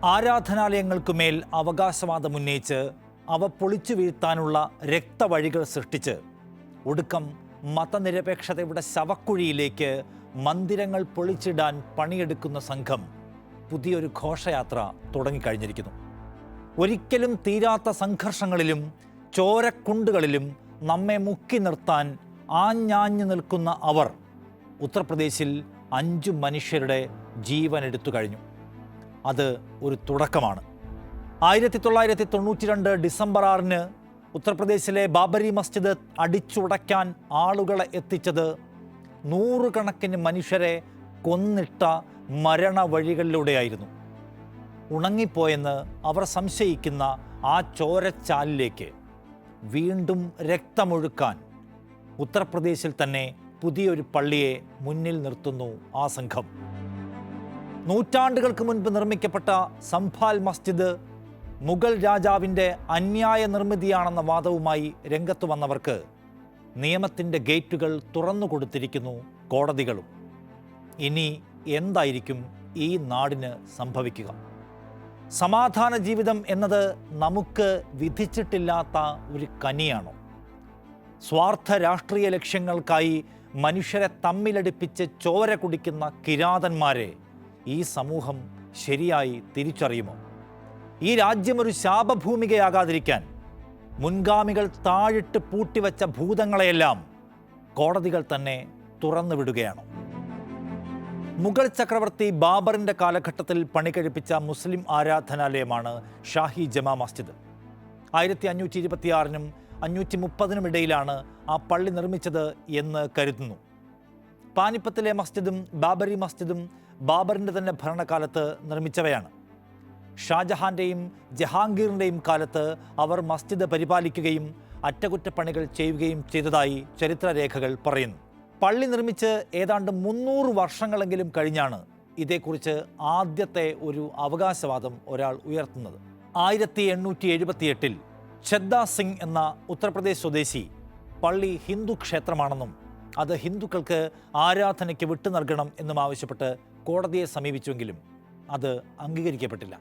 ആരാധനാലയങ്ങൾക്കുമേൽ അവകാശവാദം ഉന്നയിച്ച് അവ പൊളിച്ചു വീഴ്ത്താനുള്ള രക്തവഴികൾ സൃഷ്ടിച്ച് ഒടുക്കം മതനിരപേക്ഷതയുടെ ശവക്കുഴിയിലേക്ക് മന്ദിരങ്ങൾ പൊളിച്ചിടാൻ പണിയെടുക്കുന്ന സംഘം പുതിയൊരു ഘോഷയാത്ര തുടങ്ങിക്കഴിഞ്ഞിരിക്കുന്നു. ഒരിക്കലും തീരാത്ത സംഘർഷങ്ങളിലും ചോരക്കുണ്ടുകളിലും നമ്മെ മുക്കി നിർത്താൻ ആഞ്ഞാഞ്ഞു നിൽക്കുന്ന അവർ ഉത്തർപ്രദേശിൽ 5 മനുഷ്യരുടെ ജീവൻ എടുത്തു കഴിഞ്ഞു. അത് ഒരു തുടക്കമാണ്. 1992 ഡിസംബർ 6 ഉത്തർപ്രദേശിലെ ബാബരി മസ്ജിദ് അടിച്ചുടയ്ക്കാൻ ആളുകളെ എത്തിച്ചത് നൂറുകണക്കിന് മനുഷ്യരെ കൊന്നിട്ട മരണവഴികളിലൂടെയായിരുന്നു. ഉണങ്ങിപ്പോയെന്ന് അവർ സംശയിക്കുന്ന ആ ചോരച്ചാലിലേക്ക് വീണ്ടും രക്തമൊഴുക്കാൻ ഉത്തർപ്രദേശിൽ തന്നെ പുതിയൊരു പള്ളിയെ മുന്നിൽ നിർത്തുന്നു ആ സംഘം. നൂറ്റാണ്ടുകൾക്ക് മുൻപ് നിർമ്മിക്കപ്പെട്ട സംഭാൽ മസ്ജിദ് മുഗൾ രാജാവിൻ്റെ അന്യായ നിർമ്മിതിയാണെന്ന വാദവുമായി രംഗത്ത് വന്നവർക്ക് നിയമത്തിൻ്റെ ഗേറ്റുകൾ തുറന്നു കൊടുത്തിരിക്കുന്നു കോടതികളും. ഇനി എന്തായിരിക്കും ഈ നാടിന് സംഭവിക്കുക? സമാധാന ജീവിതം എന്നത് നമുക്ക് വിധിച്ചിട്ടില്ലാത്ത ഒരു കനിയാണോ? സ്വാർത്ഥ രാഷ്ട്രീയ ലക്ഷ്യങ്ങൾക്കായി മനുഷ്യരെ തമ്മിലടിപ്പിച്ച് ചോര കുടിക്കുന്ന കിരാതന്മാരെ ഈ സമൂഹം ശരിയായി തിരിച്ചറിയുമോ? ഈ രാജ്യം ഒരു ശാപഭൂമികയാകാതിരിക്കാൻ മുൻഗാമികൾ താഴിട്ട് പൂട്ടിവെച്ച ഭൂതങ്ങളെയെല്ലാം കോടതികൾ തന്നെ തുറന്നു വിടുകയാണോ? മുഗൾ ചക്രവർത്തി ബാബറിൻ്റെ കാലഘട്ടത്തിൽ പണികഴിപ്പിച്ച മുസ്ലിം ആരാധനാലയമാണ് ഷാഹി ജമാ മസ്ജിദ്. 1526 530 ഇടയിലാണ് ആ പള്ളി നിർമ്മിച്ചത് എന്ന് കരുതുന്നു. പാനിപ്പത്തിലെ മസ്ജിദും ബാബരി മസ്ജിദും ബാബറിൻ്റെ തന്നെ ഭരണകാലത്ത് നിർമ്മിച്ചവയാണ്. ഷാജഹാൻ്റെയും ജഹാംഗീറിൻ്റെയും കാലത്ത് അവർ മസ്ജിദ് പരിപാലിക്കുകയും അറ്റകുറ്റപ്പണികൾ ചെയ്യുകയും ചെയ്തതായി ചരിത്രരേഖകൾ പറയുന്നു. പള്ളി നിർമ്മിച്ച് ഏതാണ്ട് 300 വർഷങ്ങളെങ്കിലും കഴിഞ്ഞാണ് ഇതേക്കുറിച്ച് ആദ്യത്തെ ഒരു അവകാശവാദം ഒരാൾ ഉയർത്തുന്നത്. 1878 ഛദ്ദ സിംഗ് എന്ന ഉത്തർപ്രദേശ് സ്വദേശി പള്ളി ഹിന്ദു ക്ഷേത്രമാണെന്നും അത് ഹിന്ദുക്കൾക്ക് ആരാധനയ്ക്ക് വിട്ടു നൽകണം എന്നും ആവശ്യപ്പെട്ട് കോടതിയെ സമീപിച്ചുവെങ്കിലും അത് അംഗീകരിക്കപ്പെട്ടില്ല.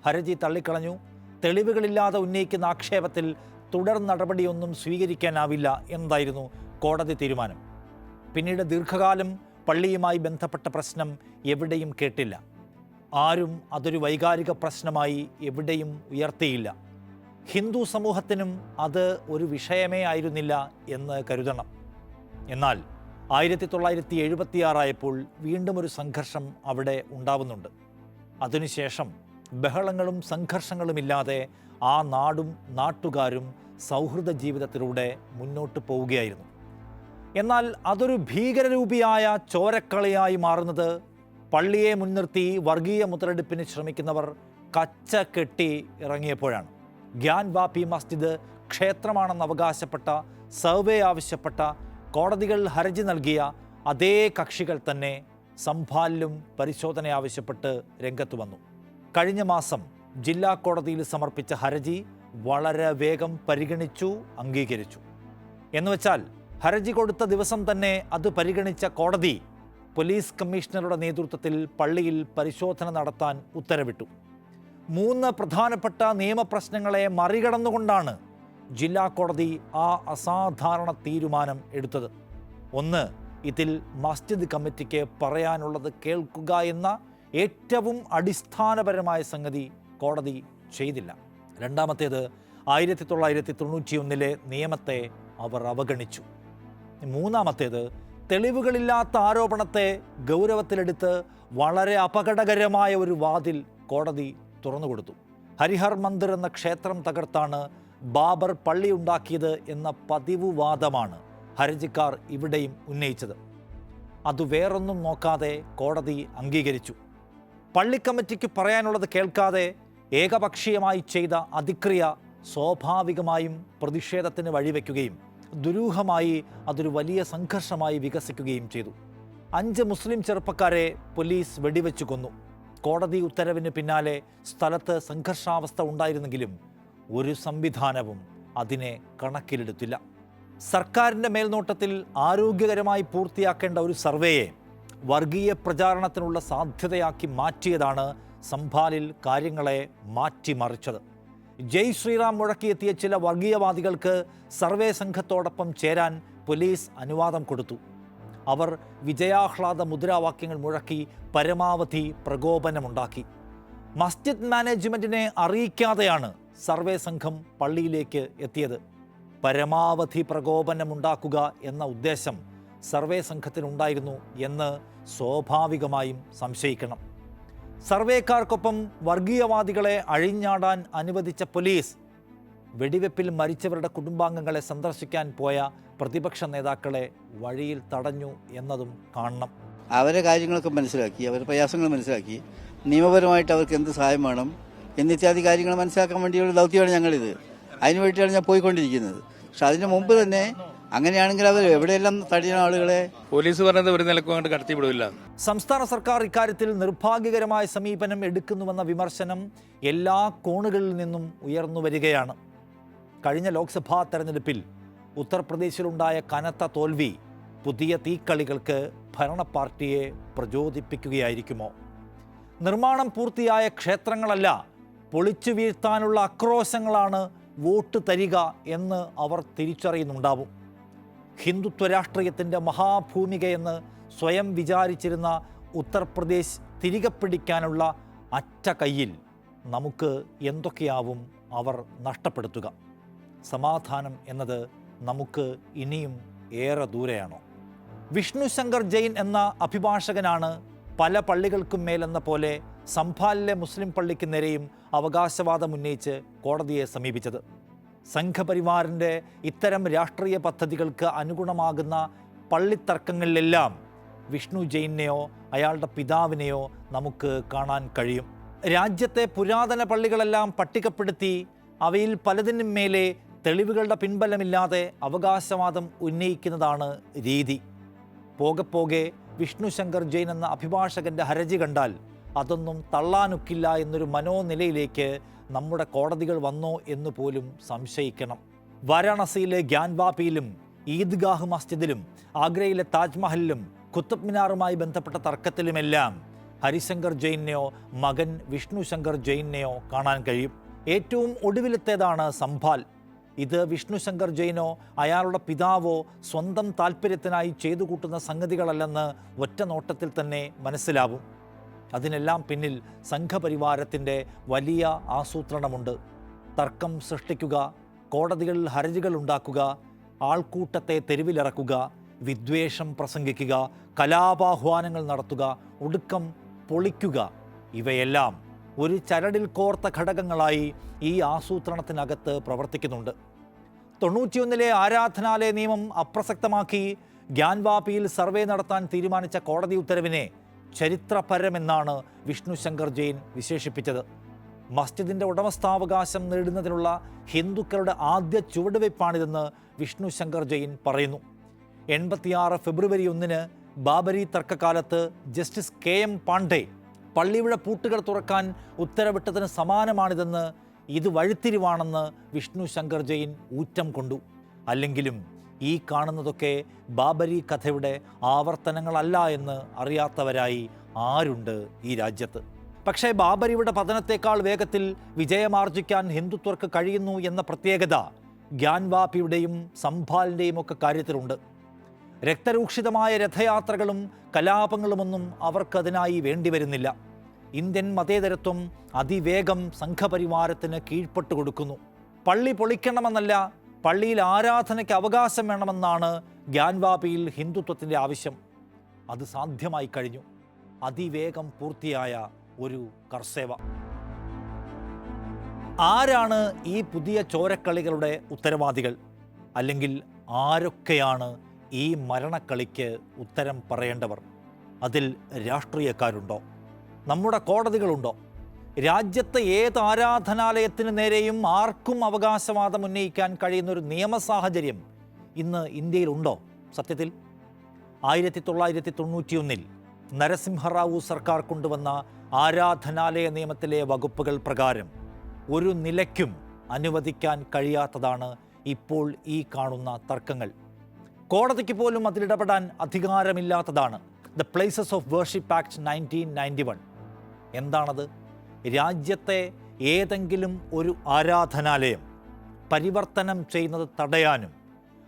ഹർജി തള്ളിക്കളഞ്ഞു. തെളിവുകളില്ലാതെ ഉന്നയിക്കുന്ന ആക്ഷേപത്തിൽ തുടർ നടപടിയൊന്നും സ്വീകരിക്കാനാവില്ല എന്നതായിരുന്നു കോടതി തീരുമാനം. പിന്നീട് ദീർഘകാലം പള്ളിയുമായി ബന്ധപ്പെട്ട പ്രശ്നം എവിടെയും കേട്ടില്ല. ആരും അതൊരു വൈകാരിക പ്രശ്നമായി എവിടെയും ഉയർത്തിയില്ല. ഹിന്ദു സമൂഹത്തിനും അത് ഒരു വിഷയമേ ആയിരുന്നില്ല എന്ന് കരുതണം. എന്നാൽ 1976 ആയപ്പോൾ വീണ്ടും ഒരു സംഘർഷം അവിടെ ഉണ്ടാവുന്നുണ്ട്. അതിനുശേഷം ബഹളങ്ങളും സംഘർഷങ്ങളുമില്ലാതെ ആ നാടും നാട്ടുകാരും സൗഹൃദ ജീവിതത്തിലൂടെ മുന്നോട്ട് പോവുകയായിരുന്നു. എന്നാൽ അതൊരു ഭീകരരൂപിയായ ചോരക്കളിയായി മാറുന്നത് പള്ളിയെ മുൻനിർത്തി വർഗീയ മുതലെടുപ്പിന് ശ്രമിക്കുന്നവർ കച്ച കെട്ടി ഇറങ്ങിയപ്പോഴാണ്. ഗ്യാൻവാപി മസ്ജിദ് ക്ഷേത്രമാണെന്ന് അവകാശപ്പെട്ട, സർവേ ആവശ്യപ്പെട്ട, കോടതികൾ ഹർജി നൽകിയ അതേ കക്ഷികൾ തന്നെ സംഭാലിലും പരിശോധന ആവശ്യപ്പെട്ട് രംഗത്ത് വന്നു. കഴിഞ്ഞ മാസം ജില്ലാ കോടതിയിൽ സമർപ്പിച്ച ഹർജി വളരെ വേഗം പരിഗണിച്ചു, അംഗീകരിച്ചു. എന്നുവെച്ചാൽ ഹർജി കൊടുത്ത ദിവസം തന്നെ അത് പരിഗണിച്ച കോടതി പോലീസ് കമ്മീഷണറുടെ നേതൃത്വത്തിൽ പള്ളിയിൽ പരിശോധന നടത്താൻ ഉത്തരവിട്ടു. 3 പ്രധാനപ്പെട്ട നിയമപ്രശ്നങ്ങളെ മറികടന്നുകൊണ്ടാണ് ജില്ലാ കോടതി ആ അസാധാരണ തീരുമാനം എടുത്തത്. ഒന്ന്, ഇതിൽ മസ്ജിദ് കമ്മിറ്റിക്ക് പറയാനുള്ളത് കേൾക്കുക എന്ന ഏറ്റവും അടിസ്ഥാനപരമായ സംഗതി കോടതി ചെയ്തില്ല. രണ്ടാമത്തേത്, 1991 നിയമത്തെ അവർ അവഗണിച്ചു. മൂന്നാമത്തേത്, തെളിവുകളില്ലാത്ത ആരോപണത്തെ ഗൗരവത്തിലെടുത്ത് വളരെ അപകടകരമായ ഒരു വാതിൽ കോടതി തുറന്നുകൊടുത്തു. ഹരിഹർ മന്ദിർ എന്ന ക്ഷേത്രം തകർത്താണ് ബാബർ പള്ളി ഉണ്ടാക്കിയത് എന്ന പതിവ് വാദമാണ് ഹർജിക്കാർ ഇവിടെയും ഉന്നയിച്ചത്. അത് വേറൊന്നും നോക്കാതെ കോടതി അംഗീകരിച്ചു. പള്ളി കമ്മിറ്റിക്ക് പറയാനുള്ളത് കേൾക്കാതെ ഏകപക്ഷീയമായി ചെയ്ത അതിക്രിയ സ്വാഭാവികമായും പ്രതിഷേധത്തിന് വഴിവെക്കുകയും ദുരൂഹമായി അതൊരു വലിയ സംഘർഷമായി വികസിക്കുകയും ചെയ്തു. 5 മുസ്ലിം ചെറുപ്പക്കാരെ പോലീസ് വെടിവെച്ചു കൊന്നു. കോടതി ഉത്തരവിന് പിന്നാലെ സ്ഥലത്ത് സംഘർഷാവസ്ഥ ഉണ്ടായിരുന്നെങ്കിലും ഒരു സംവിധാനവും അതിനെ കണക്കിലെടുത്തില്ല. സർക്കാരിൻ്റെ മേൽനോട്ടത്തിൽ ആരോഗ്യകരമായി പൂർത്തിയാക്കേണ്ട ഒരു സർവേയെ വർഗീയ പ്രചാരണത്തിനുള്ള സാധ്യതയാക്കി മാറ്റിയതാണ് സംഭാലിൽ കാര്യങ്ങളെ മാറ്റിമറിച്ചത്. ജയ് ശ്രീറാം മുഴക്കിയെത്തിയ ചില വർഗീയവാദികൾക്ക് സർവേ സംഘത്തോടൊപ്പം ചേരാൻ പോലീസ് അനുവാദം കൊടുത്തു. അവർ വിജയാഹ്ലാദ മുദ്രാവാക്യങ്ങൾ മുഴക്കി പരമാവധി പ്രകോപനമുണ്ടാക്കി. മസ്ജിദ് മാനേജ്മെൻറ്റിനെ അറിയിക്കാതെയാണ് സർവേ സംഘം പള്ളിയിലേക്ക് എത്തിയത്. പരമാവധി പ്രകോപനമുണ്ടാക്കുക എന്ന ഉദ്ദേശം സർവേ സംഘത്തിനുണ്ടായിരുന്നു എന്ന് സ്വാഭാവികമായും സംശയിക്കണം. സർവേക്കാർക്കൊപ്പം വർഗീയവാദികളെ അഴിഞ്ഞാടാൻ അനുവദിച്ച പോലീസ് വെടിവെപ്പിൽ മരിച്ചവരുടെ കുടുംബാംഗങ്ങളെ സന്ദർശിക്കാൻ പോയ പ്രതിപക്ഷ നേതാക്കളെ വഴിയിൽ തടഞ്ഞു എന്നതും കാണണം. അവരെ കാര്യങ്ങളൊക്കെ മനസ്സിലാക്കി, അവരുടെ പ്രയാസങ്ങൾ മനസ്സിലാക്കി, നിയമപരമായിട്ട് അവർക്ക് എന്ത് സഹായം വേണം എന്നിത്യാദി കാര്യങ്ങൾ മനസ്സിലാക്കാൻ വേണ്ടിയുള്ള ദൗത്യമാണ് ഞങ്ങളിത്. അതിനു വേണ്ടിയിട്ടാണ് ഞാൻ പോയിക്കൊണ്ടിരിക്കുന്നത്. പക്ഷെ അതിന് മുമ്പ് തന്നെ അങ്ങനെയാണെങ്കിൽ അവർ എവിടെയെല്ലാം തടയുന്ന ആളുകളെ പോലീസ് പറഞ്ഞത് ഒരു നിലക്കും അങ്ങോട്ട് കടത്തിവിടില്ല. സംസ്ഥാന സർക്കാർ ഇക്കാര്യത്തിൽ നിർഭാഗ്യകരമായ സമീപനം എടുക്കുന്നുവെന്ന വിമർശനം എല്ലാ കോണുകളിൽ നിന്നും ഉയർന്നു വരികയാണ്. കഴിഞ്ഞ ലോക്സഭാ തെരഞ്ഞെടുപ്പിൽ ഉത്തർപ്രദേശിലുണ്ടായ കനത്ത തോൽവി പുതിയ തീക്കളികൾക്ക് ഭരണ പാർട്ടിയെ പ്രചോദിപ്പിക്കുകയായിരിക്കുമോ? നിർമ്മാണം പൂർത്തിയായ ക്ഷേത്രങ്ങളല്ല, പൊളിച്ചു വീഴ്ത്താനുള്ള ആക്രോശങ്ങളാണ് വോട്ട് തരിക എന്ന് അവർ തിരിച്ചറിയുന്നുണ്ടാവും. ഹിന്ദുത്വ രാഷ്ട്രീയത്തിൻ്റെ മഹാഭൂമികയെന്ന് സ്വയം വിചാരിച്ചിരുന്ന ഉത്തർപ്രദേശ് തിരികെ പിടിക്കാനുള്ള അറ്റ കയ്യിൽ നമുക്ക് എന്തൊക്കെയാവും അവർ നഷ്ടപ്പെടുത്തുക? സമാധാനം എന്നത് നമുക്ക് ഇനിയും ഏറെ ദൂരെയാണോ? വിഷ്ണു ശങ്കർ ജെയിൻ എന്ന അഭിഭാഷകനാണ് പല പള്ളികൾക്കും മേലെന്ന പോലെ സംഭാലിലെ മുസ്ലിം പള്ളിക്ക് നേരെയും അവകാശവാദം ഉന്നയിച്ച് കോടതിയെ സമീപിച്ചത്. സംഘപരിവാറിൻ്റെ ഇത്തരം രാഷ്ട്രീയ പദ്ധതികൾക്ക് അനുഗുണമാകുന്ന പള്ളിത്തർക്കങ്ങളിലെല്ലാം വിഷ്ണു ജെയിനെയോ അയാളുടെ പിതാവിനെയോ നമുക്ക് കാണാൻ കഴിയും. രാജ്യത്തെ പുരാതന പള്ളികളെല്ലാം പട്ടികപ്പെടുത്തി അവയിൽ പലതിനും മേലെ തെളിവുകളുടെ പിൻബലമില്ലാതെ അവകാശവാദം ഉന്നയിക്കുന്നതാണ് രീതി. പോകെ പോകെ വിഷ്ണു ശങ്കർ ജെയിൻ എന്ന അഭിഭാഷകൻ്റെ ഹർജി കണ്ടാൽ അതൊന്നും തള്ളാനൊക്കില്ല എന്നൊരു മനോനിലയിലേക്ക് നമ്മുടെ കോടതികൾ വന്നോ എന്ന് പോലും സംശയിക്കണം. വാരാണസിയിലെ ഗ്യാൻവാപിയിലും ഈദ്ഗാഹ് മസ്ജിദിലും ആഗ്രയിലെ താജ്മഹലിലും കുത്തബ് മിനാറുമായി ബന്ധപ്പെട്ട തർക്കത്തിലുമെല്ലാം ഹരിശങ്കർ ജെയിനെയോ മകൻ വിഷ്ണു ശങ്കർ ജെയിനെയോ കാണാൻ കഴിയും. ഏറ്റവും ഒടുവിലത്തേതാണ് സംഭാൽ. ഇത് വിഷ്ണു ശങ്കർ ജെയിനോ അയാളുടെ പിതാവോ സ്വന്തം താല്പര്യത്തിനായി ചെയ്തു കൂട്ടുന്ന സംഗതികളല്ലെന്ന് ഒറ്റ നോട്ടത്തിൽ തന്നെ മനസ്സിലാവും. അതിനെല്ലാം പിന്നിൽ സംഘപരിവാരത്തിൻ്റെ വലിയ ആസൂത്രണമുണ്ട്. തർക്കം സൃഷ്ടിക്കുക, കോടതികളിൽ ഹർജികൾ ഉണ്ടാക്കുക, ആൾക്കൂട്ടത്തെ തെരുവിലിറക്കുക, വിദ്വേഷം പ്രസംഗിക്കുക, കലാപാഹ്വാനങ്ങൾ നടത്തുക, ഒടുക്കം പൊളിക്കുക, ഇവയെല്ലാം ഒരു ചരടിൽ കോർത്ത ഘടകങ്ങളായി ഈ ആസൂത്രണത്തിനകത്ത് പ്രവർത്തിക്കുന്നുണ്ട്. 91 ആരാധനാലയ നിയമം അപ്രസക്തമാക്കി ഗ്യാൻവാപിയിൽ സർവേ നടത്താൻ തീരുമാനിച്ച കോടതി ഉത്തരവിനെ ചരിത്രപരമെന്നാണ് വിഷ്ണു ശങ്കർ ജെയിൻ വിശേഷിപ്പിച്ചത്. മസ്ജിദിൻ്റെ ഉടമസ്ഥാവകാശം നേടുന്നതിനുള്ള ഹിന്ദുക്കളുടെ ആദ്യ ചുവടുവയ്പ്പാണിതെന്ന് വിഷ്ണു ശങ്കർ ജെയിൻ പറയുന്നു. 86 ഫെബ്രുവരി 1 ബാബരി തർക്കകാലത്ത് ജസ്റ്റിസ് KM പാണ്ഡെ പള്ളിയുടെ പൂട്ടുകൾ തുറക്കാൻ ഉത്തരവിട്ടതിന് സമാനമാണിതെന്ന്, ഇത് വഴിത്തിരിവാണെന്ന് വിഷ്ണു ശങ്കർ ജെയിൻ ഊറ്റം കൊണ്ടു. അല്ലെങ്കിലും ഈ കാണുന്നതൊക്കെ ബാബരി കഥയുടെ ആവർത്തനങ്ങളല്ല എന്ന് അറിയാത്തവരായി ആരുണ്ട് ഈ രാജ്യത്ത്? പക്ഷേ ബാബരിയുടെ പതനത്തേക്കാൾ വേഗത്തിൽ വിജയമാർജിക്കാൻ ഹിന്ദുത്വർക്ക് കഴിയുന്നു എന്ന പ്രത്യേകത ഗ്യാൻവാപിയുടെയും സംഭാലിൻ്റെയും ഒക്കെ കാര്യത്തിലുണ്ട്. രക്തരൂക്ഷിതമായ രഥയാത്രകളും കലാപങ്ങളുമൊന്നും അവർക്കതിനായി വേണ്ടിവരുന്നില്ല. ഇന്ത്യൻ മതേതരത്വം അതിവേഗം സംഘപരിവാരത്തിന് കീഴ്പ്പെട്ടു കൊടുക്കുന്നു. പള്ളി പൊളിക്കണമെന്നല്ല, പള്ളിയിൽ ആരാധനയ്ക്ക് അവകാശം വേണമെന്നാണ് ഗ്യാൻവാപിയിൽ ഹിന്ദുത്വത്തിൻ്റെ ആവശ്യം. അത് സാധ്യമായി കഴിഞ്ഞു. അതിവേഗം പൂർത്തിയായ ഒരു കർസേവ. ആരാണ് ഈ പുതിയ ചോരക്കളികളുടെ ഉത്തരവാദികൾ? അല്ലെങ്കിൽ ആരൊക്കെയാണ് ഈ മരണക്കളിക്ക് ഉത്തരം പറയേണ്ടവർ? അതിൽ രാഷ്ട്രീയക്കാരുണ്ടോ? നമ്മുടെ കോടതികളുണ്ടോ? രാജ്യത്തെ ഏത് ആരാധനാലയത്തിന് നേരെയും ആർക്കും അവകാശവാദം ഉന്നയിക്കാൻ കഴിയുന്നൊരു നിയമ സാഹചര്യം ഇന്ന് ഇന്ത്യയിലുണ്ടോ? സത്യത്തിൽ 1991 നരസിംഹറാവു സർക്കാർ കൊണ്ടുവന്ന ആരാധനാലയ നിയമത്തിലെ വകുപ്പുകൾ പ്രകാരം ഒരു നിലയ്ക്കും അനുവദിക്കാൻ കഴിയാത്തതാണ് ഇപ്പോൾ ഈ കാണുന്ന തർക്കങ്ങൾ. കോടതിക്ക് പോലും അതിലിടപെടാൻ അധികാരമില്ലാത്തതാണ് the places of worship act 1991. എന്താണത്? രാജ്യത്തെ ഏതെങ്കിലും ഒരു ആരാധനാലയം പരിവർത്തനം ചെയ്യുന്നത് തടയാനും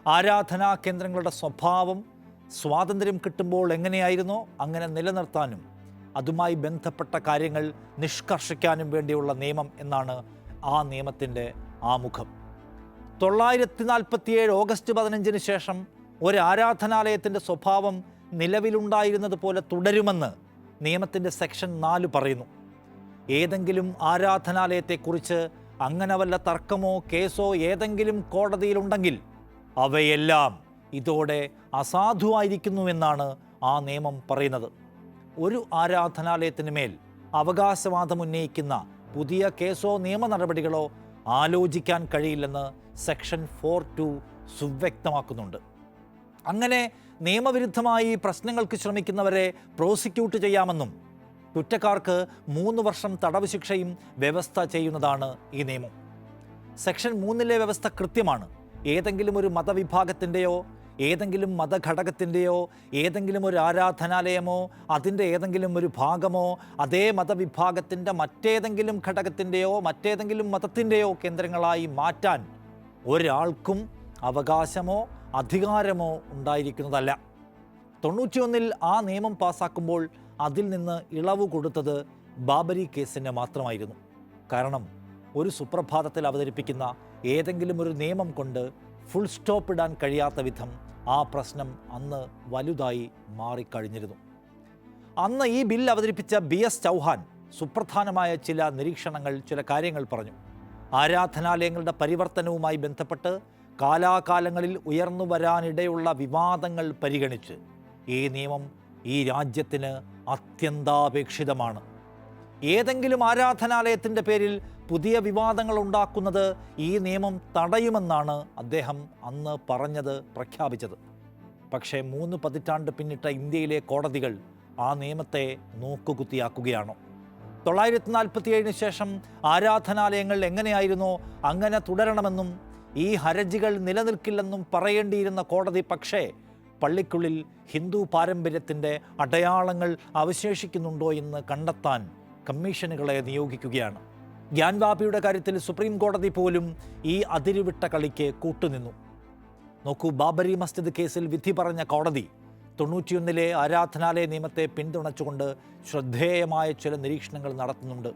ആരാധനാ കേന്ദ്രങ്ങളുടെ സ്വഭാവം സ്വാതന്ത്ര്യം കിട്ടുമ്പോൾ എങ്ങനെയായിരുന്നോ അങ്ങനെ നിലനിർത്താനും അതുമായി ബന്ധപ്പെട്ട കാര്യങ്ങൾ നിഷ്കർഷിക്കാനും വേണ്ടിയുള്ള നിയമം എന്നാണ് ആ നിയമത്തിൻ്റെ ആമുഖം. 947 ഓഗസ്റ്റ് 15 ശേഷം ഒരു ആരാധനാലയത്തിൻ്റെ സ്വഭാവം നിലവിലുണ്ടായിരുന്നത് പോലെ തുടരുമെന്ന് നിയമത്തിൻ്റെ സെക്ഷൻ 4 പറയുന്നു. ഏതെങ്കിലും ആരാധനാലയത്തെക്കുറിച്ച് അങ്ങനെ വല്ല തർക്കമോ കേസോ ഏതെങ്കിലും കോടതിയിലുണ്ടെങ്കിൽ അവയെല്ലാം ഇതോടെ അസാധുവായിരിക്കുന്നുവെന്നാണ് ആ നിയമം പറയുന്നത്. ഒരു ആരാധനാലയത്തിന് മേൽ അവകാശവാദം ഉന്നയിക്കുന്ന പുതിയ കേസോ നിയമ നടപടികളോ ആലോചിക്കാൻ കഴിയില്ലെന്ന് സെക്ഷൻ 4(2) സുവ്യക്തമാക്കുന്നുണ്ട്. അങ്ങനെ നിയമവിരുദ്ധമായി പ്രശ്നങ്ങൾക്ക് ശ്രമിക്കുന്നവരെ പ്രോസിക്യൂട്ട് ചെയ്യാമെന്നും കുറ്റക്കാർക്ക് 3 വർഷം തടവ് ശിക്ഷയും വ്യവസ്ഥ ചെയ്യുന്നതാണ് ഈ നിയമം. സെക്ഷൻ 3 വ്യവസ്ഥ കൃത്യമാണ്. ഏതെങ്കിലും ഒരു മതവിഭാഗത്തിൻ്റെയോ ഏതെങ്കിലും മതഘടകത്തിൻ്റെയോ ഏതെങ്കിലും ഒരു ആരാധനാലയമോ അതിൻ്റെ ഏതെങ്കിലും ഒരു ഭാഗമോ അതേ മതവിഭാഗത്തിൻ്റെ മറ്റേതെങ്കിലും ഘടകത്തിൻ്റെയോ മറ്റേതെങ്കിലും മതത്തിൻ്റെയോ കേന്ദ്രങ്ങളായി മാറ്റാൻ ഒരാൾക്കും അവകാശമോ അധികാരമോ ഉണ്ടായിരിക്കുന്നതല്ല. 91 ആ നിയമം പാസ്സാക്കുമ്പോൾ അതിൽ നിന്ന് ഇളവ് കൊടുത്തത് ബാബരി കേസിന് മാത്രമായിരുന്നു. കാരണം ഒരു സുപ്രഭാതത്തിൽ അവതരിപ്പിക്കുന്ന ഏതെങ്കിലും ഒരു നിയമം കൊണ്ട് ഫുൾ സ്റ്റോപ്പ് ഇടാൻ കഴിയാത്ത വിധം ആ പ്രശ്നം അന്ന് വലുതായി മാറിക്കഴിഞ്ഞിരുന്നു. അന്ന് ഈ ബിൽ അവതരിപ്പിച്ച BS ചൗഹാൻ സുപ്രധാനമായ ചില നിരീക്ഷണങ്ങൾ, ചില കാര്യങ്ങൾ പറഞ്ഞു. ആരാധനാലയങ്ങളുടെ പരിവർത്തനവുമായി ബന്ധപ്പെട്ട് കാലാകാലങ്ങളിൽ ഉയർന്നു വരാനിടയുള്ള വിവാദങ്ങൾ പരിഗണിച്ച് ഈ നിയമം ഈ രാജ്യത്തിന് അത്യന്താപേക്ഷിതമാണ്. ഏതെങ്കിലും ആരാധനാലയത്തിൻ്റെ പേരിൽ പുതിയ വിവാദങ്ങൾ ഉണ്ടാക്കുന്നത് ഈ നിയമം തടയുമെന്നാണ് അദ്ദേഹം അന്ന് പറഞ്ഞത്, പ്രഖ്യാപിച്ചത്. പക്ഷേ 3 പതിറ്റാണ്ട് പിന്നിട്ട ഇന്ത്യയിലെ കോടതികൾ ആ നിയമത്തെ നോക്കുകുത്തിയാക്കുകയാണോ? 947 ശേഷം ആരാധനാലയങ്ങൾ എങ്ങനെയായിരുന്നോ അങ്ങനെ തുടരണമെന്നും ഈ ഹർജികൾ നിലനിൽക്കില്ലെന്നും പറയേണ്ടിയിരുന്ന കോടതി പക്ഷേ പള്ളിക്കുള്ളിൽ ഹിന്ദു പാരമ്പര്യത്തിൻ്റെ അടയാളങ്ങൾ അവശേഷിക്കുന്നുണ്ടോ എന്ന് കണ്ടെത്താൻ കമ്മീഷനുകളെ നിയോഗിക്കുകയാണ്. ഗ്യാൻവാപിയുടെ കാര്യത്തിൽ സുപ്രീം കോടതി പോലും ഈ അതിരുവിട്ട കളിക്ക് കൂട്ടുനിന്നു. നോക്കൂ, ബാബരി മസ്ജിദ് കേസിൽ വിധി പറഞ്ഞ കോടതി 91 ആരാധനാലയ നിയമത്തെ പിന്തുണച്ചുകൊണ്ട് ശ്രദ്ധേയമായ ചില നിരീക്ഷണങ്ങൾ നടത്തുന്നുണ്ട്.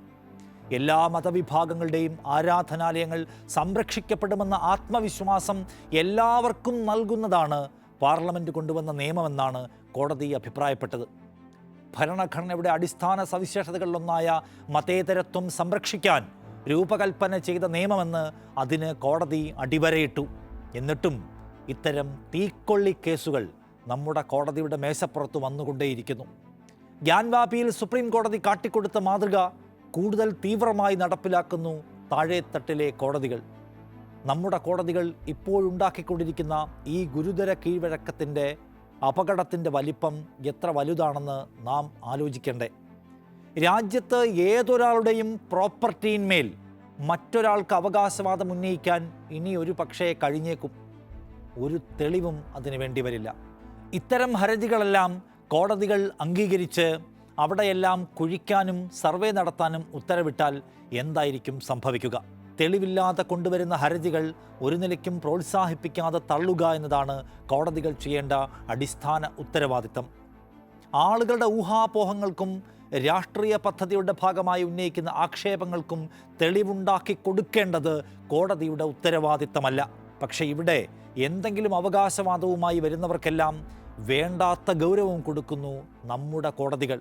എല്ലാ മതവിഭാഗങ്ങളുടെയും ആരാധനാലയങ്ങൾ സംരക്ഷിക്കപ്പെടുമെന്ന ആത്മവിശ്വാസം എല്ലാവർക്കും നൽകുന്നതാണ് പാർലമെൻറ്റ് കൊണ്ടുവന്ന നിയമമെന്നാണ് കോടതി അഭിപ്രായപ്പെട്ടത്. ഭരണഘടനയുടെ അടിസ്ഥാന സവിശേഷതകളിലൊന്നായ മതേതരത്വം സംരക്ഷിക്കാൻ രൂപകൽപ്പന ചെയ്ത നിയമമെന്ന് അതിന് കോടതി അടിവരയിട്ടു. എന്നിട്ടും ഇത്തരം തീക്കൊള്ളി കേസുകൾ നമ്മുടെ കോടതിയുടെ മേശപ്പുറത്ത് വന്നുകൊണ്ടേയിരിക്കുന്നു. ഗ്യാൻവാപിയിൽ സുപ്രീം കോടതി കാട്ടിക്കൊടുത്ത മാതൃക കൂടുതൽ തീവ്രമായി നടപ്പിലാക്കുന്നു താഴെത്തട്ടിലെ കോടതികൾ. നമ്മുടെ കോടതികൾ ഇപ്പോഴുണ്ടാക്കിക്കൊണ്ടിരിക്കുന്ന ഈ ഗുരുതര കീഴ്വഴക്കത്തിൻ്റെ അപകടത്തിൻ്റെ വലിപ്പം എത്ര വലുതാണെന്ന് നാം ആലോചിക്കണ്ടേ? രാജ്യത്ത് ഏതൊരാളുടെയും പ്രോപ്പർട്ടിയിന്മേൽ മറ്റൊരാൾക്ക് അവകാശവാദം ഉന്നയിക്കാൻ ഇനി ഒരു പക്ഷേ കഴിഞ്ഞേക്കും. ഒരു തെളിവും അതിനു വേണ്ടി വരില്ല. ഇത്തരം ഹർജികളെല്ലാം കോടതികൾ അംഗീകരിച്ച് അവിടെയെല്ലാം കുഴിക്കാനും സർവേ നടത്താനും ഉത്തരവിട്ടാൽ എന്തായിരിക്കും സംഭവിക്കുക? തെളിവില്ലാതെ കൊണ്ടുവരുന്ന ഹർജികൾ ഒരു നിലയ്ക്കും പ്രോത്സാഹിപ്പിക്കാതെ തള്ളുക എന്നതാണ് കോടതികൾ ചെയ്യേണ്ട അടിസ്ഥാന ഉത്തരവാദിത്തം. ആളുകളുടെ ഊഹാപോഹങ്ങൾക്കും രാഷ്ട്രീയ പദ്ധതിയുടെ ഭാഗമായി ഉന്നയിക്കുന്ന ആക്ഷേപങ്ങൾക്കും തെളിവുണ്ടാക്കി കൊടുക്കേണ്ടത് കോടതിയുടെ ഉത്തരവാദിത്തമല്ല. പക്ഷേ ഇവിടെ എന്തെങ്കിലും അവകാശവാദവുമായി വരുന്നവർക്കെല്ലാം വേണ്ടാത്ത ഗൗരവം കൊടുക്കുന്നു നമ്മുടെ കോടതികൾ.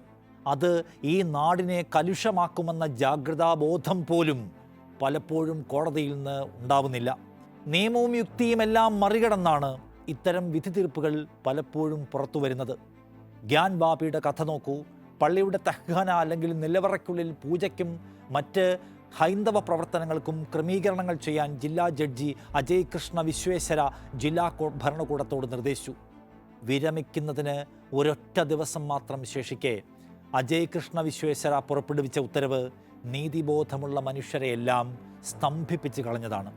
അത് ഈ നാടിനെ കലുഷമാക്കുമെന്ന ജാഗ്രതാബോധം പോലും പലപ്പോഴും കോടതിയിൽ നിന്ന് ഉണ്ടാവുന്നില്ല. നിയമവും യുക്തിയും എല്ലാം മറികടന്നാണ് ഇത്തരം വിധി തീർപ്പുകൾ പലപ്പോഴും പുറത്തു വരുന്നത്. ഗ്യാൻവാപിയുടെ കഥ നോക്കൂ. പള്ളിയുടെ തഹ്ഖാന അല്ലെങ്കിൽ നിലവറയ്ക്കുള്ളിൽ പൂജയ്ക്കും മറ്റ് ഹൈന്ദവ പ്രവർത്തനങ്ങൾക്കും ക്രമീകരണങ്ങൾ ചെയ്യാൻ ജില്ലാ ജഡ്ജി അജയ് കൃഷ്ണ വിശ്വേശ്വര ജില്ലാ ഭരണകൂടത്തോട് നിർദ്ദേശിച്ചു. വിരമിക്കുന്നതിന് ഒരൊറ്റ ദിവസം മാത്രം ശേഷിക്കെ അജയ് കൃഷ്ണ വിശ്വേശ്വര പുറപ്പെടുവിച്ച ഉത്തരവ് നീതിബോധമുള്ള മനുഷ്യരെയെല്ലാം സ്തംഭിപ്പിച്ച് കളഞ്ഞതാണ്.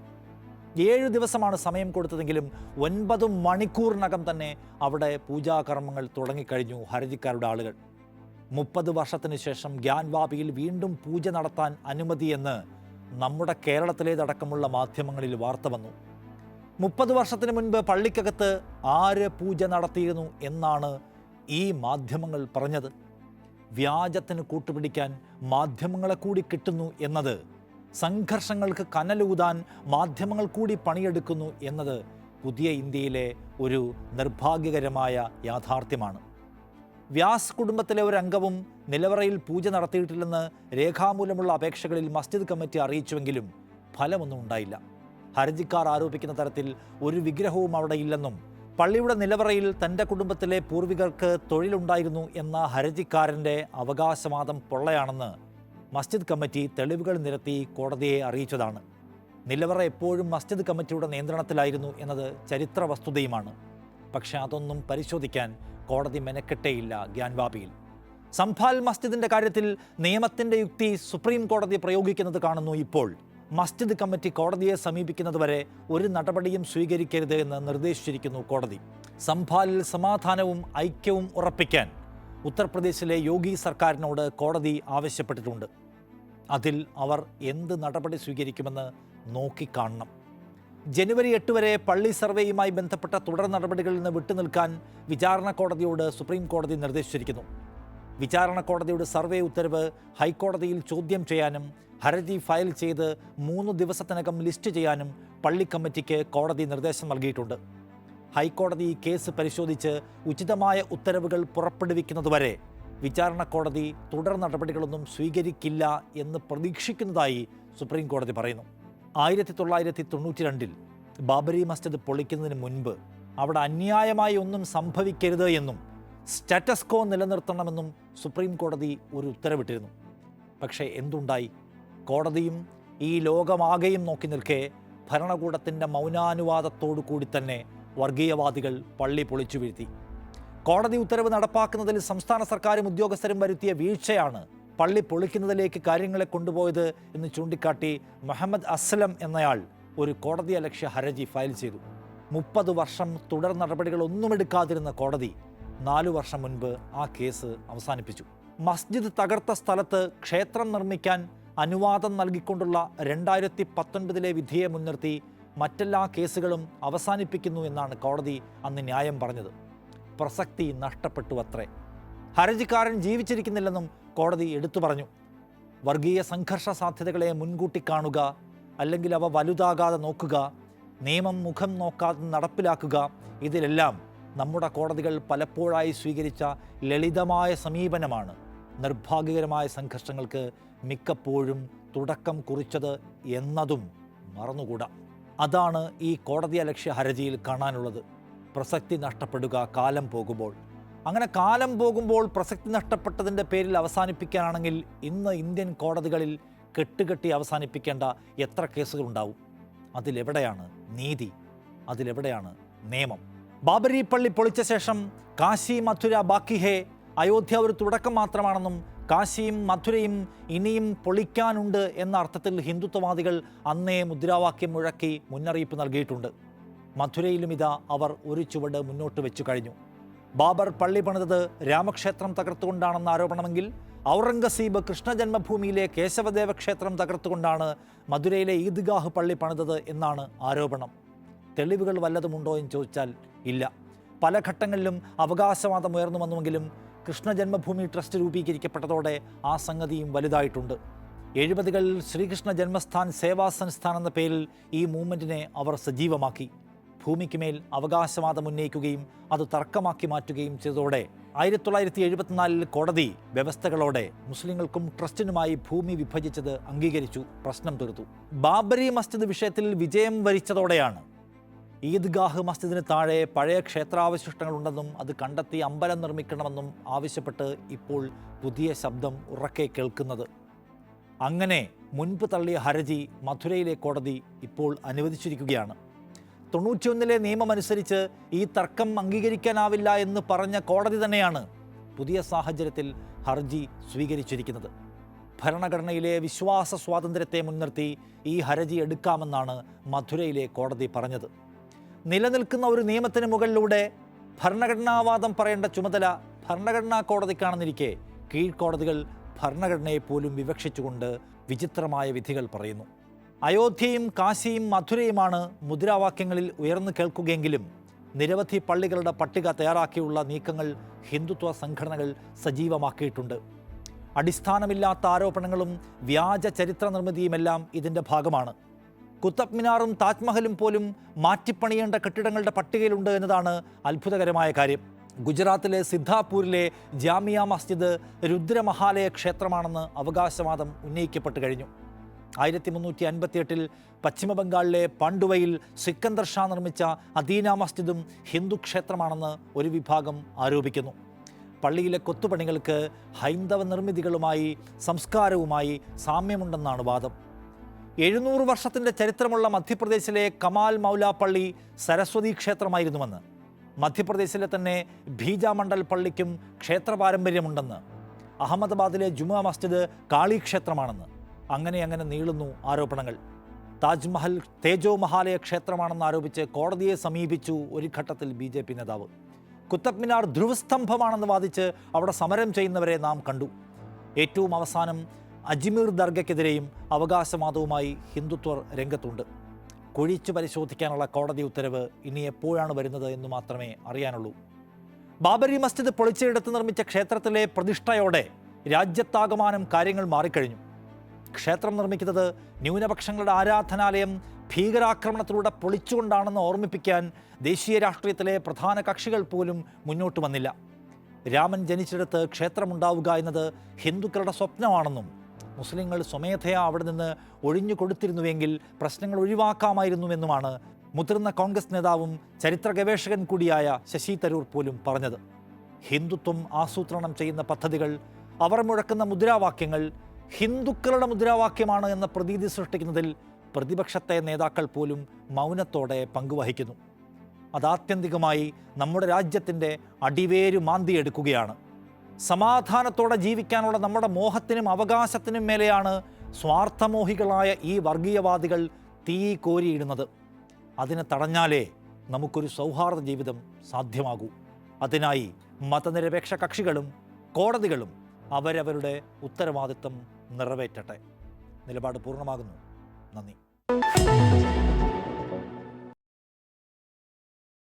7 ദിവസമാണ് സമയം കൊടുത്തതെങ്കിലും 9 മണിക്കൂറിനകം തന്നെ അവിടെ പൂജാകർമ്മങ്ങൾ തുടങ്ങിക്കഴിഞ്ഞു ഹർജിക്കാരുടെ ആളുകൾ. 30 വർഷത്തിന് ശേഷം ഗ്യാൻവാപിയിൽ വീണ്ടും പൂജ നടത്താൻ അനുമതിയെന്ന് നമ്മുടെ കേരളത്തിലേതടക്കമുള്ള മാധ്യമങ്ങളിൽ വാർത്ത വന്നു. 30 വർഷത്തിന് മുൻപ് പള്ളിക്കകത്ത് ആര് പൂജ നടത്തിയിരുന്നു എന്നാണ് ഈ മാധ്യമങ്ങൾ പറഞ്ഞത്. വ്യാജത്തിന് കൂട്ടുപിടിക്കാൻ മാധ്യമങ്ങളെ കൂടി കിട്ടുന്നു എന്നത്, സംഘർഷങ്ങൾക്ക് കനലൂതാൻ മാധ്യമങ്ങൾ കൂടി പണിയെടുക്കുന്നു എന്നത് പുതിയ ഇന്ത്യയിലെ ഒരു നിർഭാഗ്യകരമായ യാഥാർത്ഥ്യമാണ്. വ്യാസ് കുടുംബത്തിലെ ഒരു അംഗവും നിലവറയിൽ പൂജ നടത്തിയിട്ടില്ലെന്ന് രേഖാമൂലമുള്ള അപേക്ഷകളിൽ മസ്ജിദ് കമ്മിറ്റി അറിയിച്ചുവെങ്കിലും ഫലമൊന്നും ഉണ്ടായില്ല. ഹർജിക്കാർ ആരോപിക്കുന്ന തരത്തിൽ ഒരു വിഗ്രഹവും അവിടെ ഇല്ലെന്നും പള്ളിയുടെ നിലവറയിൽ തൻ്റെ കുടുംബത്തിലെ പൂർവികർക്ക് തൊഴിലുണ്ടായിരുന്നു എന്ന ഹർജിക്കാരൻ്റെ അവകാശവാദം പൊള്ളയാണെന്ന് മസ്ജിദ് കമ്മിറ്റി തെളിവുകൾ നിരത്തി കോടതിയെ അറിയിച്ചതാണ്. നിലവറ എപ്പോഴും മസ്ജിദ് കമ്മിറ്റിയുടെ നിയന്ത്രണത്തിലായിരുന്നു എന്നത് ചരിത്ര വസ്തുതയുമാണ്. പക്ഷേ അതൊന്നും പരിശോധിക്കാൻ കോടതി മെനക്കെട്ടേയില്ല ഗ്യാൻവാപിയിൽ. സംഭാൽ മസ്ജിദിൻ്റെ കാര്യത്തിൽ നിയമത്തിൻ്റെ യുക്തി സുപ്രീം കോടതി പ്രയോഗിക്കുന്നത് കാണുന്നു ഇപ്പോൾ. മസ്ജിദ് കമ്മിറ്റി കോടതിയെ സമീപിക്കുന്നതുവരെ ഒരു നടപടിയും സ്വീകരിക്കരുത് എന്ന് നിർദ്ദേശിച്ചിരിക്കുന്നു കോടതി. സംഭാലിൽ സമാധാനവും ഐക്യവും ഉറപ്പിക്കാൻ ഉത്തർപ്രദേശിലെ യോഗി സർക്കാരിനോട് കോടതി ആവശ്യപ്പെട്ടിട്ടുണ്ട്. അതിൽ അവർ എന്ത് നടപടി സ്വീകരിക്കുമെന്ന് നോക്കിക്കാണണം. ജനുവരി 8 വരെ പള്ളി സർവേയുമായി ബന്ധപ്പെട്ട തുടർ നടപടികളിൽ നിന്ന് വിട്ടുനിൽക്കാൻ വിചാരണ കോടതിയോട് സുപ്രീം കോടതി നിർദ്ദേശിച്ചിരിക്കുന്നു. വിചാരണ കോടതിയുടെ സർവേ ഉത്തരവ് ഹൈക്കോടതിയിൽ ചോദ്യം ചെയ്യാനും ഹർജി ഫയൽ ചെയ്ത് 3 ദിവസത്തിനകം ലിസ്റ്റ് ചെയ്യാനും പള്ളി കമ്മിറ്റിക്ക് കോടതി നിർദ്ദേശം നൽകിയിട്ടുണ്ട്. ഹൈക്കോടതി ഈ കേസ് പരിശോധിച്ച് ഉചിതമായ ഉത്തരവുകൾ പുറപ്പെടുവിക്കുന്നതുവരെ വിചാരണ കോടതി തുടർ നടപടികളൊന്നും സ്വീകരിക്കില്ല എന്ന് പ്രതീക്ഷിക്കുന്നതായി സുപ്രീം കോടതി പറയുന്നു. 1992 ബാബരി മസ്ജിദ് പൊളിക്കുന്നതിന് മുൻപ് അവിടെ അന്യായമായി ഒന്നും സംഭവിക്കരുത് എന്നും സ്റ്റാറ്റസ് കോ നിലനിർത്തണമെന്നും സുപ്രീം കോടതി ഒരു ഉത്തരവിട്ടിരുന്നു. പക്ഷേ എന്തുണ്ടായി? കോടതിയും ഈ ലോകമാകെയും നോക്കി നിൽക്കെ ഭരണകൂടത്തിൻ്റെ മൗനാനുവാദത്തോടു കൂടി തന്നെ വർഗീയവാദികൾ പള്ളി പൊളിച്ചു വീഴ്ത്തി. കോടതി ഉത്തരവ് നടപ്പാക്കുന്നതിൽ സംസ്ഥാന സർക്കാരും ഉദ്യോഗസ്ഥരും വരുത്തിയ വീഴ്ചയാണ് പള്ളി പൊളിക്കുന്നതിലേക്ക് കാര്യങ്ങളെ കൊണ്ടുപോയത് എന്ന് ചൂണ്ടിക്കാട്ടി മുഹമ്മദ് അസ്ലം എന്നയാൾ ഒരു കോടതിയലക്ഷ്യ ഹർജി ഫയൽ ചെയ്തു. 30 വർഷം തുടർ നടപടികളൊന്നും എടുക്കാതിരുന്ന കോടതി 4 വർഷം മുൻപ് ആ കേസ് അവസാനിപ്പിച്ചു. മസ്ജിദ് തകർത്ത സ്ഥലത്ത് ക്ഷേത്രം നിർമ്മിക്കാൻ അനുവാദം നൽകിക്കൊണ്ടുള്ള 2019 വിധിയെ മുൻനിർത്തി മറ്റെല്ലാ കേസുകളും അവസാനിപ്പിക്കുന്നു എന്നാണ് കോടതി അന്ന് ന്യായം പറഞ്ഞത്. പ്രസക്തി നഷ്ടപ്പെട്ടു അത്രേ. ഹർജിക്കാരൻ ജീവിച്ചിരിക്കുന്നില്ലെന്നും കോടതി എടുത്തു പറഞ്ഞു. വർഗീയ സംഘർഷ സാധ്യതകളെ മുൻകൂട്ടി കാണുക, അല്ലെങ്കിൽ അവ വലുതാകാതെ നോക്കുക, നിയമം മുഖം നോക്കാതെ നടപ്പിലാക്കുക, ഇതിലെല്ലാം നമ്മുടെ കോടതികൾ പലപ്പോഴായി സ്വീകരിച്ച ലളിതമായ സമീപനമാണ് നിർഭാഗ്യകരമായ സംഘർഷങ്ങൾക്ക് മിക്കപ്പോഴും തുടക്കം കുറിച്ചത് എന്നതും മറന്നുകൂടാ. അതാണ് ഈ കോടതിയലക്ഷ്യ ഹർജിയിൽ കാണാനുള്ളത്. പ്രസക്തി നഷ്ടപ്പെടുക കാലം പോകുമ്പോൾ. അങ്ങനെ കാലം പോകുമ്പോൾ പ്രസക്തി നഷ്ടപ്പെട്ടതിൻ്റെ പേരിൽ അവസാനിപ്പിക്കാനാണെങ്കിൽ ഇന്ന് ഇന്ത്യൻ കോടതികളിൽ കെട്ടുകെട്ടി അവസാനിപ്പിക്കേണ്ട എത്ര കേസുകളുണ്ടാവും? അതിലെവിടെയാണ് നീതി? അതിലെവിടെയാണ് നിയമം? ബാബരി പള്ളി പൊളിച്ച ശേഷം കാശി മഥുര ബാക്കി ഹേ, അയോധ്യ ഒരു തുടക്കം മാത്രമാണെന്നും കാശിയും മഥുരയും ഇനിയും പൊളിക്കാനുണ്ട് എന്ന അർത്ഥത്തിൽ ഹിന്ദുത്വവാദികൾ അന്നേ മുദ്രാവാക്യം മുഴക്കി മുന്നറിയിപ്പ് നൽകിയിട്ടുണ്ട്. മഥുരയിലും ഇതാ അവർ ഒരു ചുവട് മുന്നോട്ട് വെച്ചു കഴിഞ്ഞു. ബാബർ പള്ളി പണിതത് രാമക്ഷേത്രം തകർത്തുകൊണ്ടാണെന്ന ആരോപണമെങ്കിൽ ഔറംഗസീബ് കൃഷ്ണജന്മഭൂമിയിലെ കേശവദേവ ക്ഷേത്രം തകർത്തുകൊണ്ടാണ് മധുരയിലെ ഈദ്ഗാഹ് പള്ളി പണിതത് എന്നാണ് ആരോപണം. തെളിവുകൾ വല്ലതുമുണ്ടോ എന്ന് ചോദിച്ചാൽ ഇല്ല. പല ഘട്ടങ്ങളിലും അവകാശവാദം ഉയർന്നു വന്നുവെങ്കിലും കൃഷ്ണജന്മഭൂമി ട്രസ്റ്റ് രൂപീകരിക്കപ്പെട്ടതോടെ ആ സംഗതിയും വലുതായിട്ടുണ്ട്. 70കളിൽ ശ്രീകൃഷ്ണ ജന്മസ്ഥാൻ സേവാ സംസ്ഥാൻ എന്ന പേരിൽ ഈ മൂവ്മെൻറ്റിനെ അവർ സജീവമാക്കി. ഭൂമിക്ക് മേൽ അവകാശവാദം ഉന്നയിക്കുകയും അത് തർക്കമാക്കി മാറ്റുകയും ചെയ്തതോടെ 1974 കോടതി വ്യവസ്ഥകളോടെ മുസ്ലിങ്ങൾക്കും ട്രസ്റ്റിനുമായി ഭൂമി വിഭജിച്ചത് അംഗീകരിച്ചു, പ്രശ്നം തീർത്തു. ബാബരി മസ്ജിദ് വിഷയത്തിൽ വിജയം വരിച്ചതോടെയാണ് ഈദ്ഗാഹ് മസ്ജിദിന് താഴെ പഴയ ക്ഷേത്രാവശിഷ്ടങ്ങളുണ്ടെന്നും അത് കണ്ടെത്തി അമ്പലം നിർമ്മിക്കണമെന്നും ആവശ്യപ്പെട്ട് ഇപ്പോൾ പുതിയ ശബ്ദം ഉറക്കെ കേൾക്കുന്നത്. അങ്ങനെ മുൻപ് തള്ളിയ ഹർജി മഥുരയിലെ കോടതി ഇപ്പോൾ അനുവദിച്ചിരിക്കുകയാണ്. 91 നിയമമനുസരിച്ച് ഈ തർക്കം അംഗീകരിക്കാനാവില്ല എന്ന് പറഞ്ഞ കോടതി തന്നെയാണ് പുതിയ സാഹചര്യത്തിൽ ഹർജി സ്വീകരിച്ചിരിക്കുന്നത്. ഭരണഘടനയിലെ വിശ്വാസ സ്വാതന്ത്ര്യത്തെ മുൻനിർത്തി ഈ ഹർജി എടുക്കാമെന്നാണ് മഥുരയിലെ കോടതി പറഞ്ഞത്. നിലനിൽക്കുന്ന ഒരു നിയമത്തിന് മുകളിലൂടെ ഭരണഘടനാവാദം പറയേണ്ട ചുമതല ഭരണഘടനാ കോടതിക്കാണെന്നിരിക്കെ കീഴ്ക്കോടതികൾ ഭരണഘടനയെ പോലും വിവക്ഷിച്ചുകൊണ്ട് വിചിത്രമായ വിധികൾ പറയുന്നു. അയോധ്യയും കാശിയും മധുരയുമാണ് മുദ്രാവാക്യങ്ങളിൽ ഉയർന്നു കേൾക്കുകയെങ്കിലും നിരവധി പള്ളികളുടെ പട്ടിക തയ്യാറാക്കിയുള്ള നീക്കങ്ങൾ ഹിന്ദുത്വ സംഘടനകൾ സജീവമാക്കിയിട്ടുണ്ട്. അടിസ്ഥാനമില്ലാത്ത ആരോപണങ്ങളും വ്യാജ ചരിത്ര നിർമ്മിതിയുമെല്ലാം ഇതിൻ്റെ ഭാഗമാണ്. കുത്തബ് മിനാറും താജ്മഹലും പോലും മാറ്റിപ്പണിയേണ്ട കെട്ടിടങ്ങളുടെ പട്ടികയിലുണ്ട് എന്നതാണ് അത്ഭുതകരമായ കാര്യം. ഗുജറാത്തിലെ സിദ്ധാപൂരിലെ ജാമിയ മസ്ജിദ് രുദ്രമഹാലയ ക്ഷേത്രമാണെന്ന് അവകാശവാദം ഉന്നയിക്കപ്പെട്ടു കഴിഞ്ഞു. 1358 പശ്ചിമ ബംഗാളിലെ പാണ്ഡുവയിൽ സിക്കന്ദർ ഷാ നിർമ്മിച്ച അദീന മസ്ജിദും ഹിന്ദു ക്ഷേത്രമാണെന്ന് ഒരു വിഭാഗം ആരോപിക്കുന്നു. പള്ളിയിലെ കൊത്തുപണികൾക്ക് ഹൈന്ദവ നിർമ്മിതികളുമായി സംസ്കാരവുമായി സാമ്യമുണ്ടെന്നാണ് വാദം. 700 വർഷത്തിൻ്റെ ചരിത്രമുള്ള മധ്യപ്രദേശിലെ കമാൽ മൗല പള്ളി സരസ്വതി ക്ഷേത്രമായിരുന്നുവെന്ന്, മധ്യപ്രദേശിലെ തന്നെ ഭീജാമണ്ഡൽ പള്ളിക്കും ക്ഷേത്ര പാരമ്പര്യമുണ്ടെന്ന്, അഹമ്മദാബാദിലെ ജുമാ മസ്ജിദ് കാളി ക്ഷേത്രമാണെന്ന്, അങ്ങനെ നീളുന്നു ആരോപണങ്ങൾ. താജ്മഹൽ തേജോ മഹാലയ ക്ഷേത്രമാണെന്ന് ആരോപിച്ച് കോടതിയെ സമീപിച്ചു ഒരു ഘട്ടത്തിൽ BJP നേതാവ്. കുത്തബ് മിനാർ ധ്രുവസ്തംഭമാണെന്ന് വാദിച്ച് അവിടെ സമരം ചെയ്യുന്നവരെ നാം കണ്ടു. ഏറ്റവും അവസാനം അജ്മീർ ദർഗയ്ക്കെതിരെയും അവകാശവാദവുമായി ഹിന്ദുത്വർ രംഗത്തുണ്ട്. കുഴിച്ചു പരിശോധിക്കാനുള്ള കോടതി ഉത്തരവ് ഇനി എപ്പോഴാണ് വരുന്നത് എന്ന് മാത്രമേ അറിയാനുള്ളൂ. ബാബരി മസ്ജിദ് പൊളിച്ചെടുത്ത് നിർമ്മിച്ച ക്ഷേത്രത്തിലെ പ്രതിഷ്ഠയോടെ രാജ്യത്താകമാനം കാര്യങ്ങൾ മാറിക്കഴിഞ്ഞു. ക്ഷേത്രം നിർമ്മിക്കുന്നത് ന്യൂനപക്ഷങ്ങളുടെ ആരാധനാലയം ഭീകരാക്രമണത്തിലൂടെ പൊളിച്ചുകൊണ്ടാണെന്ന് ഓർമ്മിപ്പിക്കാൻ ദേശീയ രാഷ്ട്രീയത്തിലെ പ്രധാന കക്ഷികൾ പോലും മുന്നോട്ട് വന്നില്ല. രാമൻ ജനിച്ചിടത്ത് ക്ഷേത്രമുണ്ടാവുക എന്നത് ഹിന്ദുക്കളുടെ സ്വപ്നമാണെന്നും മുസ്ലിങ്ങൾ സ്വമേധയാ അവിടെ നിന്ന് ഒഴിഞ്ഞു കൊടുത്തിരുന്നുവെങ്കിൽ പ്രശ്നങ്ങൾ ഒഴിവാക്കാമായിരുന്നുവെന്നുമാണ് മുതിർന്ന കോൺഗ്രസ് നേതാവും ചരിത്ര ഗവേഷകൻ കൂടിയായ ശശി തരൂർ പോലും പറഞ്ഞത്. ഹിന്ദുത്വം ആസൂത്രണം ചെയ്യുന്ന പദ്ധതികൾ, അവർ മുഴക്കുന്ന മുദ്രാവാക്യങ്ങൾ ഹിന്ദുക്കളുടെ മുദ്രാവാക്യമാണ് എന്ന പ്രതീതി സൃഷ്ടിക്കുന്നതിൽ പ്രതിപക്ഷത്തെ നേതാക്കൾ പോലും മൗനത്തോടെ പങ്കുവഹിക്കുന്നു. അതാത്യന്തികമായി നമ്മുടെ രാജ്യത്തിൻ്റെ അടിവേര് മാന്തിയെടുക്കുകയാണ്. സമാധാനത്തോടെ ജീവിക്കാനുള്ള നമ്മുടെ മോഹത്തിനും അവകാശത്തിനും മേലെയാണ് സ്വാർത്ഥമോഹികളായ ഈ വർഗീയവാദികൾ തീ കോരിയിടുന്നത്. അതിനെ തടഞ്ഞാലേ നമുക്കൊരു സൗഹാർദ്ദ ജീവിതം സാധ്യമാകൂ. അതിനായി മതനിരപേക്ഷ കക്ഷികളും കോടതികളും അവരവരുടെ ഉത്തരവാദിത്തം നിറവേറ്റട്ടെ. നിലപാട് പൂർണ്ണമാകുന്നു. നന്ദി.